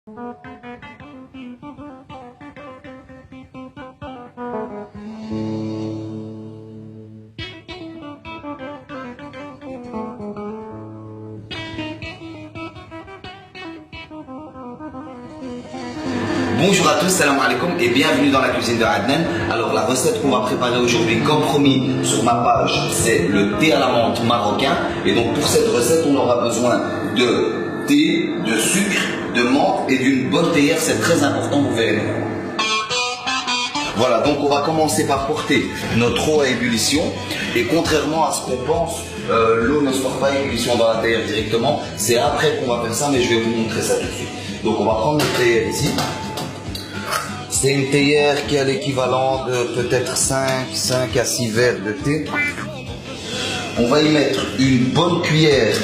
Bonjour à tous, salam alaikum et bienvenue dans la cuisine de Adnan. Alors la recette qu'on va préparer aujourd'hui, comme promis sur ma page, c'est le thé à la menthe marocain. Et donc pour cette recette, on aura besoin de thé, de sucre, de menthe et d'une bonne théière, c'est très important, vous verrez. Voilà, donc on va commencer par porter notre eau à ébullition. Et contrairement à ce qu'on pense, l'eau ne sort pas à ébullition dans la théière directement. C'est après qu'on va faire ça, mais je vais vous montrer ça tout de suite. Donc on va prendre notre théière ici. C'est une théière qui a l'équivalent de peut-être 5 à 6 verres de thé. On va y mettre une bonne cuillère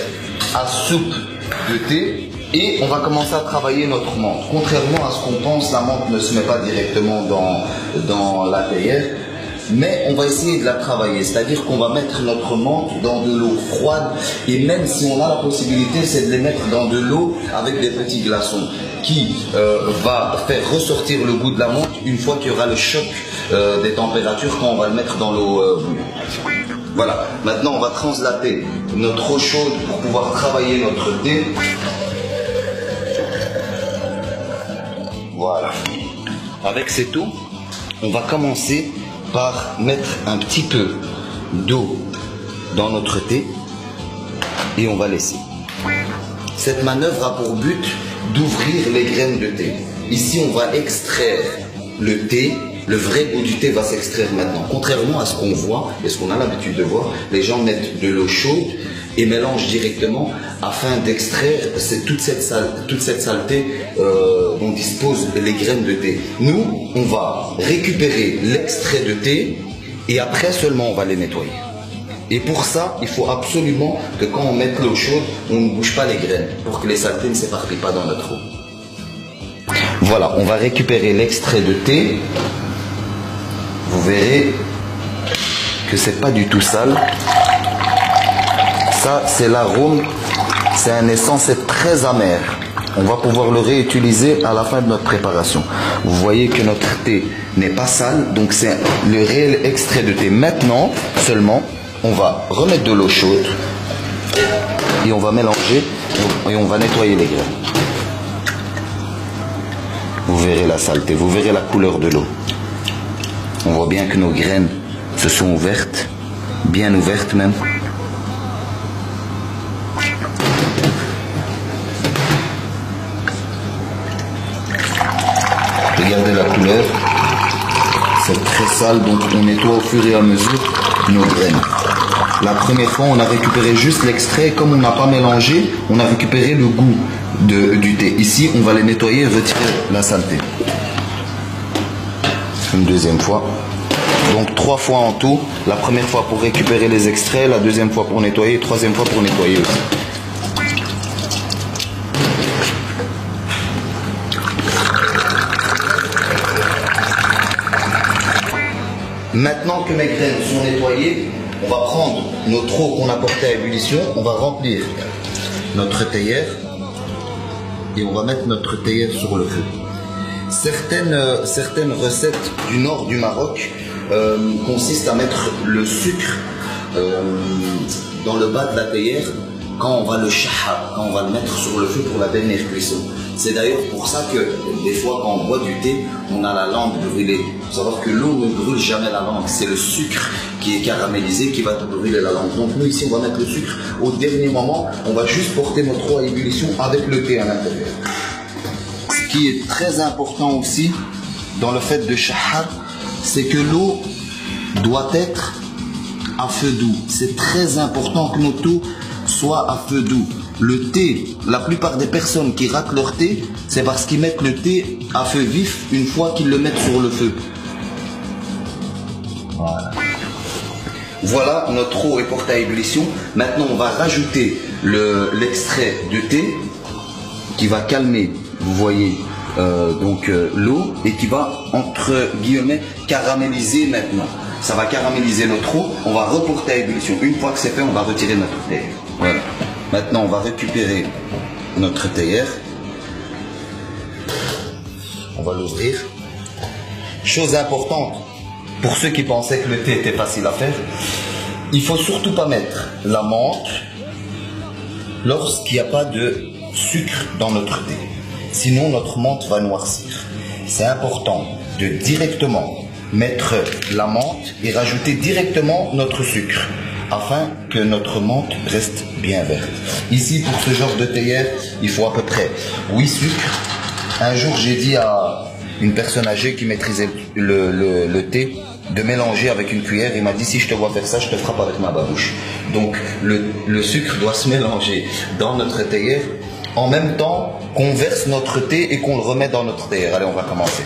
à soupe de thé et on va commencer à travailler notre menthe. Contrairement à ce qu'on pense, la menthe ne se met pas directement dans la théière, mais on va essayer de la travailler. C'est-à-dire qu'on va mettre notre menthe dans de l'eau froide et même si on a la possibilité, c'est de les mettre dans de l'eau avec des petits glaçons qui va faire ressortir le goût de la menthe une fois qu'il y aura le choc des températures quand on va le mettre dans l'eau bouillante. Voilà, maintenant on va translater notre eau chaude pour pouvoir travailler notre thé. Voilà. Avec cette eau, on va commencer par mettre un petit peu d'eau dans notre thé et on va laisser. Cette manœuvre a pour but d'ouvrir les graines de thé. Ici, on va extraire le thé. Le vrai goût du thé va s'extraire maintenant. Contrairement à ce qu'on voit et ce qu'on a l'habitude de voir, les gens mettent de l'eau chaude et mélangent directement afin d'extraire toute cette saleté dont disposent les graines de thé. Nous, on va récupérer l'extrait de thé et après seulement on va les nettoyer. Et pour ça, il faut absolument que quand on mette l'eau chaude, on ne bouge pas les graines pour que les saletés ne s'éparpillent pas dans notre eau. Voilà, on va récupérer l'extrait de thé. Vous verrez que c'est pas du tout sale. Ça, c'est l'arôme, c'est un essence, c'est très amer. On va pouvoir le réutiliser à la fin de notre préparation. Vous voyez que notre thé n'est pas sale, donc c'est le réel extrait de thé. Maintenant, seulement, on va remettre de l'eau chaude et on va mélanger et on va nettoyer les graines. Vous verrez la saleté, vous verrez la couleur de l'eau. On voit bien que nos graines se sont ouvertes, bien ouvertes même. Regardez la couleur, c'est très sale, donc on nettoie au fur et à mesure nos graines. La première fois, on a récupéré juste l'extrait, comme on n'a pas mélangé, on a récupéré le goût du thé. Ici, on va les nettoyer et retirer la saleté. Une deuxième fois. Donc 3 fois en tout. La première fois pour récupérer les extraits, la deuxième fois pour nettoyer, troisième fois pour nettoyer aussi. Maintenant que mes graines sont nettoyées, on va prendre notre eau qu'on a portée à ébullition, on va remplir notre théière et on va mettre notre théière sur le feu. Certaines recettes du nord du Maroc consistent à mettre le sucre dans le bas de la théière quand on va le shahab, quand on va le mettre sur le feu pour la dernière cuisson. C'est d'ailleurs pour ça que des fois quand on boit du thé, on a la langue brûlée. Il faut savoir que l'eau ne brûle jamais la langue, c'est le sucre qui est caramélisé qui va te brûler la langue. Donc nous ici on va mettre le sucre au dernier moment, on va juste porter notre eau à ébullition avec le thé à l'intérieur. Ce qui est très important aussi dans le fait de shahab, c'est que l'eau doit être à feu doux. C'est très important que notre eau soit à feu doux. Le thé, la plupart des personnes qui ratent leur thé, c'est parce qu'ils mettent le thé à feu vif une fois qu'ils le mettent sur le feu. Voilà, notre eau est portée à ébullition. Maintenant, on va rajouter l'extrait de thé qui va calmer, vous voyez, l'eau et qui va, entre guillemets, caraméliser maintenant. Ça va caraméliser notre eau, on va reporter à ébullition. Une fois que c'est fait, on va retirer notre théière. Voilà. Maintenant, on va récupérer notre théière. On va l'ouvrir. Chose importante, pour ceux qui pensaient que le thé était facile à faire, il faut surtout pas mettre la menthe lorsqu'il n'y a pas de sucre dans notre thé. Sinon, notre menthe va noircir. C'est important de directement mettre la menthe et rajouter directement notre sucre afin que notre menthe reste bien verte. Ici, pour ce genre de théière, il faut à peu près 8 sucres. Un jour, j'ai dit à une personne âgée qui maîtrisait le thé de mélanger avec une cuillère. Il m'a dit, si je te vois faire ça, je te frappe avec ma babouche. Donc, le sucre doit se mélanger dans notre théière en même temps qu'on verse notre thé et qu'on le remet dans notre théière. Allez, on va commencer.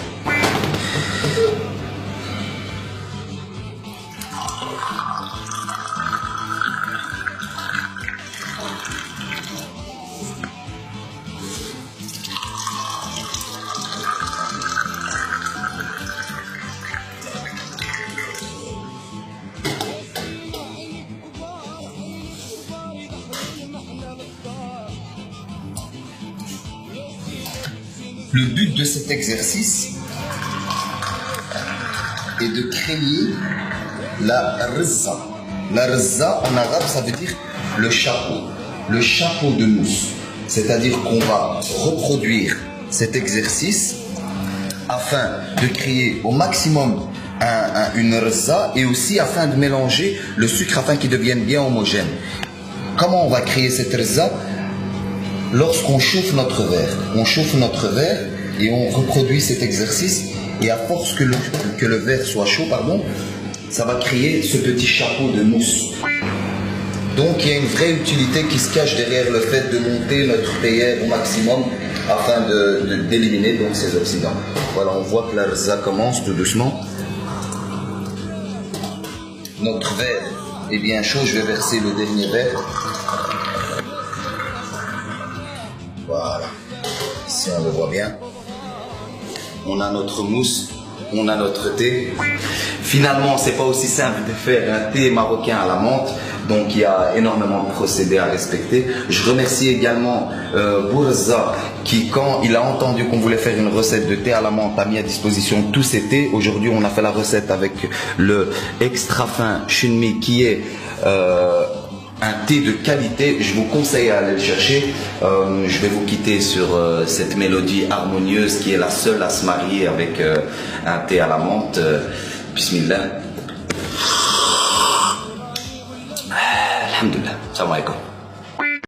Le but de cet exercice est de créer la rizza. La rizza, en arabe, ça veut dire le chapeau de mousse. C'est-à-dire qu'on va reproduire cet exercice afin de créer au maximum une rizza et aussi afin de mélanger le sucre afin qu'il devienne bien homogène. Comment on va créer cette rizza? Lorsqu'on chauffe notre verre, et on reproduit cet exercice, et à force que le verre soit chaud, ça va créer ce petit chapeau de mousse. Donc il y a une vraie utilité qui se cache derrière le fait de monter notre théière au maximum afin d'éliminer donc ces oxydants. Voilà, on voit que la rizza commence tout doucement. Notre verre est bien chaud, je vais verser le dernier verre. Voilà, ici on le voit bien. On a notre mousse, on a notre thé. Finalement, c'est pas aussi simple de faire un thé marocain à la menthe, donc il y a énormément de procédés à respecter. Je remercie également Bourza qui, quand il a entendu qu'on voulait faire une recette de thé à la menthe, a mis à disposition tous ces thés. Aujourd'hui, on a fait la recette avec le extra fin Chunmi qui est un thé de qualité. Je vous conseille à aller le chercher. Je vais vous quitter sur cette mélodie harmonieuse qui est la seule à se marier avec un thé à la menthe. Bismillah. Alhamdulillah. Salam alaikum.